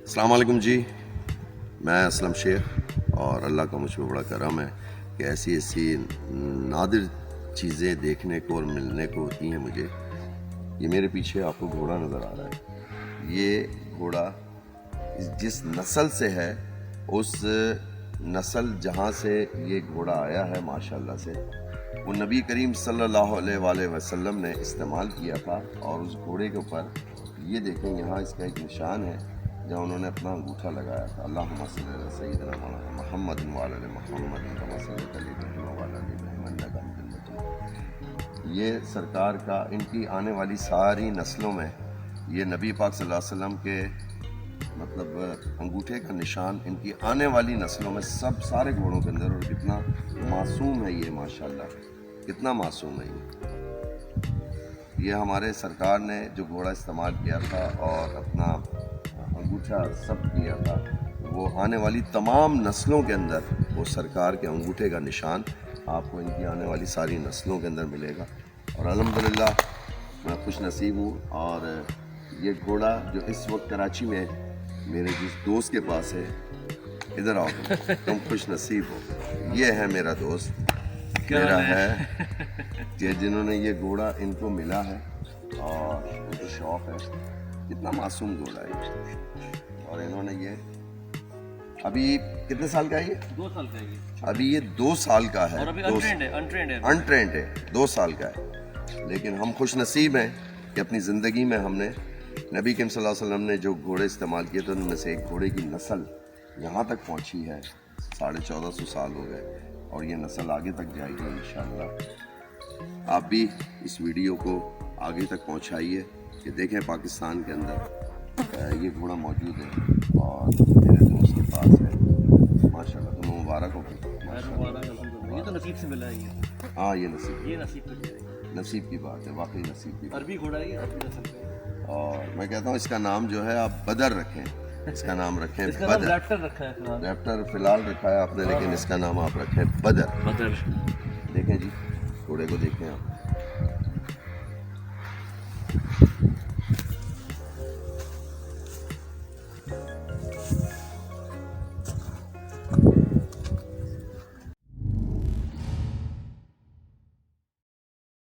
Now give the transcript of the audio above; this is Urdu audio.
السلام علیکم جی، میں اسلم شیخ اور اللہ کا مجھ پہ بڑا کرم ہے کہ ایسی نادر چیزیں دیکھنے کو اور ملنے کو ہوتی ہیں مجھے۔ یہ میرے پیچھے آپ کو گھوڑا نظر آ رہا ہے۔ یہ گھوڑا جس نسل سے ہے، اس نسل جہاں سے یہ گھوڑا آیا ہے ماشاءاللہ سے، وہ نبی کریم صلی اللہ علیہ وآلہ وسلم نے استعمال کیا تھا۔ اور اس گھوڑے کے اوپر یہ دیکھیں، یہاں اس کا ایک نشان ہے جہاں انہوں نے اپنا انگوٹھا لگایا تھا۔ اللہم صلی علی سیدنا محمد وعلی آل محمد کما صلیت علی ابراہیم وعلی آل ابراہیم انک حمید مجید۔ یہ سرکار کا، ان کی آنے والی ساری نسلوں میں یہ نبی پاک صلی اللہ علیہ وسلم کے مطلب انگوٹھے کا نشان ان کی آنے والی نسلوں میں سب سارے گھوڑوں کے اندر۔ اور کتنا معصوم ہے یہ، ماشاءاللہ کتنا معصوم ہے یہ ہمارے سرکار نے جو گھوڑا استعمال کیا تھا اور اپنا انگوٹھا سب کیا تھا، وہ آنے والی تمام نسلوں کے اندر وہ سرکار کے انگوٹھے کا نشان آپ کو ان کی آنے والی ساری نسلوں کے اندر ملے گا۔ اور الحمدللہ میں خوش نصیب ہوں۔ اور یہ گھوڑا جو اس وقت کراچی میں میرے جس دوست کے پاس ہے، ادھر آؤ تم خوش نصیب ہو، یہ ہے میرا دوست، میرا ہے کہ جنہوں نے یہ گھوڑا ان کو ملا ہے اور ان کو شوق ہے۔ کتنا معصوم گھوڑا ہے یہ۔ اور انہوں نے یہ ابھی کتنے سال کا ہے؟ یہ 2 سال کا ہے یہ۔ ابھی یہ 2 سال کا ہے، اور ابھی انٹرینڈ ہے۔ انٹرینڈ ہے، 2 سال کا ہے۔ لیکن ہم خوش نصیب ہیں کہ اپنی زندگی میں ہم نے نبی کریم صلی اللہ علیہ وسلم نے جو گھوڑے استعمال کیے تھے، ان میں سے ایک گھوڑے کی نسل یہاں تک پہنچی ہے۔ 1450 سال ہو گئے اور یہ نسل آگے تک جائے گی انشاءاللہ۔ آپ بھی اس ویڈیو کو آگے تک پہنچائیے کہ دیکھیں پاکستان کے اندر یہ گھوڑا موجود ہے اور میرے دوست کے پاس ہے ماشاءاللہ۔ تمہیں مبارک ہو۔ یہ تو نصیب سے ملا ہے یہ۔ ہاں، یہ نصیب پہ نصیب کی بات ہے، واقعی نصیب کی بات۔ عربی گھوڑا ہے یہ، عربی نسل کا۔ اور میں کہتا ہوں اس کا نام جو ہے آپ بدر رکھیں، اس کا نام رکھیں اس کا نام بدر۔ ریپٹر رکھا ہے فی الحال۔ ریپٹر فی الحال رکھا ہے آپ نے، لیکن اس کا نام آپ رکھیں بدر۔ بدر۔ دیکھیں جی گھوڑے کو، دیکھیں آپ۔